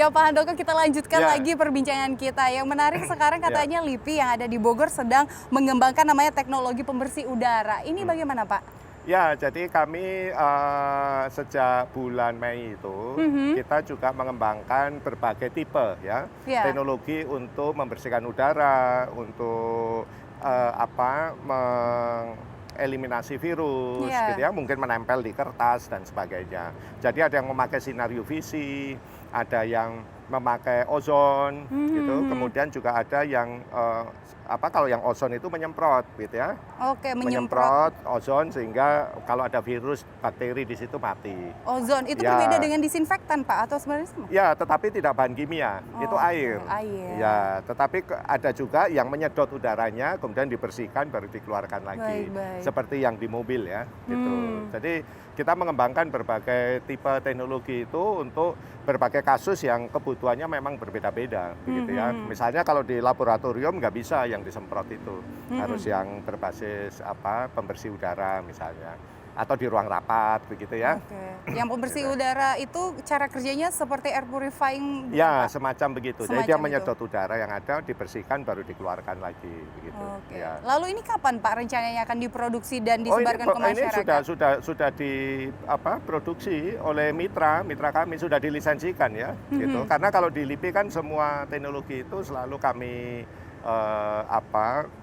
Ya Pak Handoko, kita lanjutkan Ya. lagi perbincangan kita. Yang menarik sekarang katanya LIPI yang ada di Bogor sedang mengembangkan namanya teknologi pembersih udara. Ini bagaimana Pak? Ya, jadi kami sejak bulan Mei itu kita juga mengembangkan berbagai tipe ya Ya. teknologi untuk membersihkan udara, untuk eliminasi virus, Ya. gitu ya, mungkin menempel di kertas dan sebagainya. Jadi ada yang memakai sinar UVC, ada yang memakai ozon, gitu. Kemudian juga ada yang kalau yang ozon itu menyemprot, gitu ya. Oke, menyemprot Ozon sehingga kalau ada virus, bakteri di situ mati. ozon. Itu Ya. berbeda dengan disinfektan Pak atau sebenarnya sama? Ya, tetapi tidak bahan kimia, itu air. Air. Ya, tetapi ada juga yang menyedot udaranya, kemudian dibersihkan baru dikeluarkan lagi. Baik. Seperti yang di mobil ya, gitu. Jadi kita mengembangkan berbagai tipe teknologi itu untuk berbagai kasus yang kebutuhannya memang berbeda-beda, begitu ya. Misalnya kalau di laboratorium nggak bisa yang disemprot itu, harus yang berbasis pembersih udara misalnya. Atau di ruang rapat begitu ya. Oke. Yang pembersih udara itu cara kerjanya seperti air purifying? Ya, Pak? semacam begitu. Jadi Semacam dia itu. menyedot udara yang ada, dibersihkan baru dikeluarkan lagi begitu. Oke. Ya. Lalu ini kapan Pak rencananya akan diproduksi dan Oh, disebarkan ke masyarakat? ini sudah produksi oleh mitra kami sudah dilisensikan ya, gitu. Karena kalau di LIPI kan semua teknologi itu selalu kami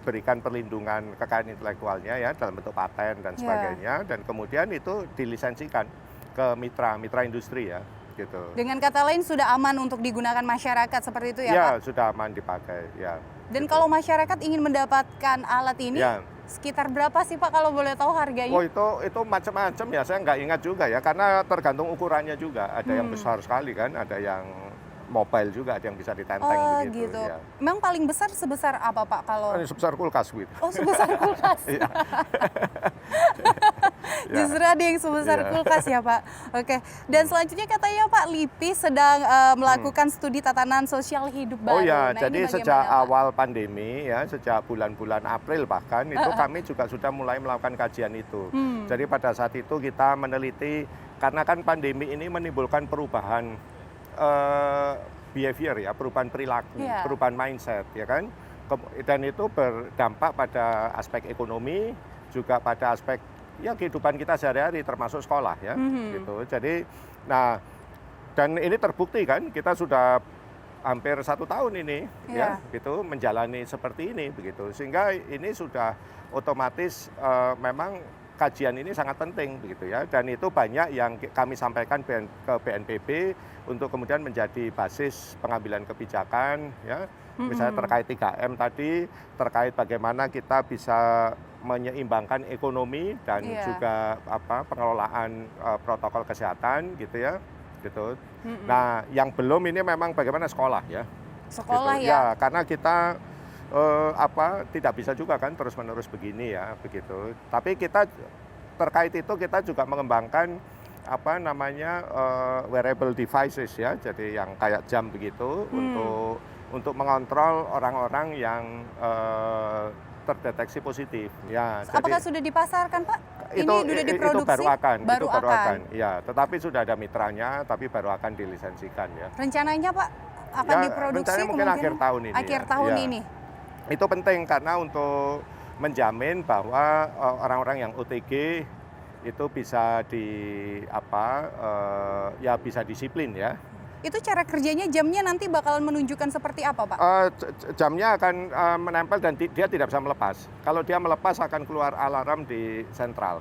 berikan perlindungan kekayaan intelektualnya ya dalam bentuk paten dan sebagainya, dan kemudian itu dilisensikan ke mitra industri ya, gitu. Dengan kata lain sudah aman untuk digunakan masyarakat seperti itu ya Ya, Pak? sudah aman dipakai ya. Dan gitu. kalau masyarakat ingin mendapatkan alat ini, Ya. sekitar berapa sih Pak kalau boleh tahu harganya? Oh, itu macam-macam ya, saya nggak ingat juga ya, karena tergantung ukurannya juga. Ada yang besar sekali kan, ada yang mobile juga, ada yang bisa ditenteng begitu. Gitu. Ya. Memang paling besar sebesar apa Pak kalau? Ini sebesar kulkas gitu. Oh, sebesar kulkas. Iya. Justru ada yang sebesar kulkas ya Pak. Oke. Dan selanjutnya katanya Pak LIPI sedang melakukan studi tatanan sosial hidup baru. Oh ya, Nah, jadi ini sejak bagaimana, Pak? awal pandemi ya, sejak bulan-bulan April bahkan itu kami juga sudah mulai melakukan kajian itu. Jadi pada saat itu kita meneliti, karena kan pandemi ini menimbulkan perubahan behavior ya, perubahan perilaku, perubahan mindset ya kan. Dan itu berdampak pada aspek ekonomi, juga pada aspek ya kehidupan kita sehari-hari termasuk sekolah ya, gitu. Jadi, nah, dan ini terbukti kan, kita sudah hampir 1 tahun ini ya, gitu menjalani seperti ini begitu. Sehingga ini sudah otomatis memang kajian ini sangat penting begitu ya, dan itu banyak yang kami sampaikan ke BNPB untuk kemudian menjadi basis pengambilan kebijakan ya. Misalnya terkait 3M tadi, terkait bagaimana kita bisa menyeimbangkan ekonomi dan juga pengelolaan protokol kesehatan gitu ya, gitu. Nah, yang belum ini memang bagaimana sekolah ya. Sekolah gitu. ya. Karena kita tidak bisa juga kan terus-menerus begini ya, begitu. Tapi kita terkait itu kita juga mengembangkan wearable devices ya, jadi yang kayak jam begitu untuk mengontrol orang-orang yang terdeteksi positif. Ya, Apakah jadi sudah dipasarkan Pak? Ini itu sudah diproduksi? itu baru akan. Akan. Ya, tetapi sudah ada mitranya, tapi baru akan dilisensikan ya. Rencananya Pak akan diproduksi rencananya mungkin akhir tahun ini. Akhir tahun ini. Itu penting karena untuk menjamin bahwa orang-orang yang OTG itu bisa bisa disiplin ya. Itu cara kerjanya, jamnya nanti bakalan menunjukkan seperti apa Pak? Jamnya akan menempel dan dia tidak bisa melepas. Kalau dia melepas akan keluar alarm di sentral.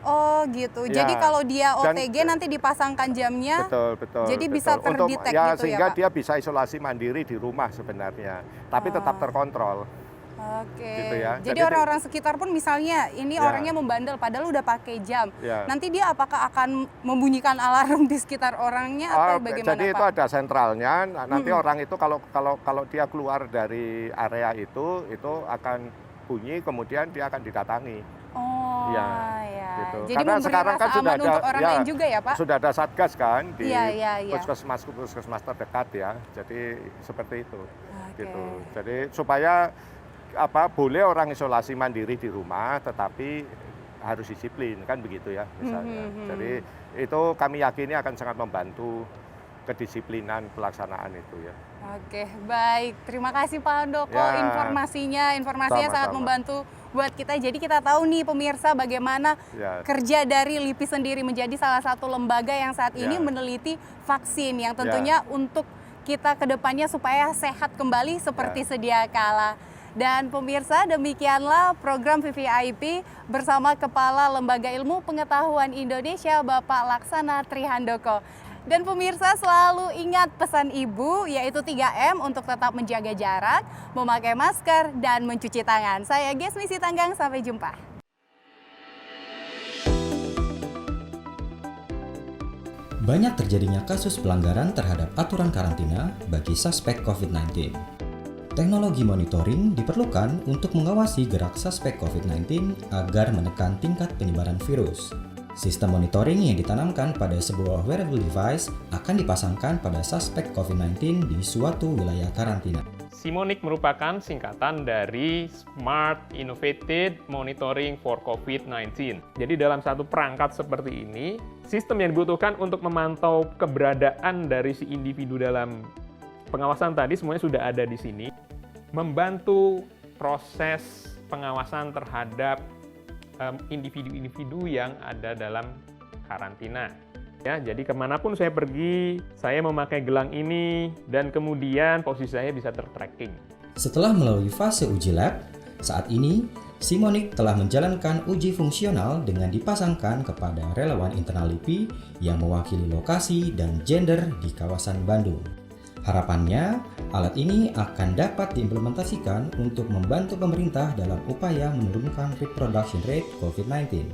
Oh gitu. Ya. Jadi kalau dia OTG nanti dipasangkan jamnya. Betul. Jadi bisa terdetek gitu sehingga ya Pak? dia bisa isolasi mandiri di rumah sebenarnya, tapi tetap terkontrol. Oke. Gitu ya. Jadi orang-orang sekitar pun misalnya ini orangnya membandel padahal udah pakai jam. Nanti dia apakah akan membunyikan alarm di sekitar orangnya atau bagaimana Jadi Pak? itu ada sentralnya. Nanti orang itu kalau dia keluar dari area itu akan bunyi, kemudian dia akan didatangi. Oh ya. Gitu. Jadi karena sekarang kan sudah ada untuk orang lain juga ya Pak? Sudah ada satgas kan di puskesmas terdekat ya. Jadi seperti itu. Gitu. Jadi supaya boleh orang isolasi mandiri di rumah, tetapi harus disiplin kan begitu ya misalnya. Jadi itu kami yakini akan sangat membantu kedisiplinan pelaksanaan itu ya. Oke, baik. Terima kasih Pak Handoko informasinya sangat membantu buat kita. Jadi kita tahu nih pemirsa bagaimana kerja dari LIPI sendiri menjadi salah satu lembaga yang saat ini meneliti vaksin yang tentunya untuk kita ke depannya supaya sehat kembali seperti sedia kala. Dan pemirsa, demikianlah program VVIP bersama Kepala Lembaga Ilmu Pengetahuan Indonesia Bapak Laksana Trihandoko. Dan pemirsa selalu ingat pesan ibu yaitu 3M untuk tetap menjaga jarak, memakai masker, dan mencuci tangan. Saya Gesmi Sitanggang, sampai jumpa. Banyak terjadinya kasus pelanggaran terhadap aturan karantina bagi suspek COVID-19. Teknologi monitoring diperlukan untuk mengawasi gerak suspek COVID-19 agar menekan tingkat penyebaran virus. Sistem monitoring yang ditanamkan pada sebuah wearable device akan dipasangkan pada suspek COVID-19 di suatu wilayah karantina. SIMONIC merupakan singkatan dari Smart Innovated Monitoring for COVID-19. Jadi dalam satu perangkat seperti ini, sistem yang dibutuhkan untuk memantau keberadaan dari si individu dalam pengawasan tadi semuanya sudah ada di sini. Membantu proses pengawasan terhadap individu-individu yang ada dalam karantina. Ya, jadi kemanapun saya pergi, saya memakai gelang ini dan kemudian posisi saya bisa tertracking. Setelah melalui fase uji lab, saat ini SIMONIC telah menjalankan uji fungsional dengan dipasangkan kepada relawan internal LIPI yang mewakili lokasi dan gender di kawasan Bandung. Harapannya, alat ini akan dapat diimplementasikan untuk membantu pemerintah dalam upaya menurunkan reproduction rate COVID-19.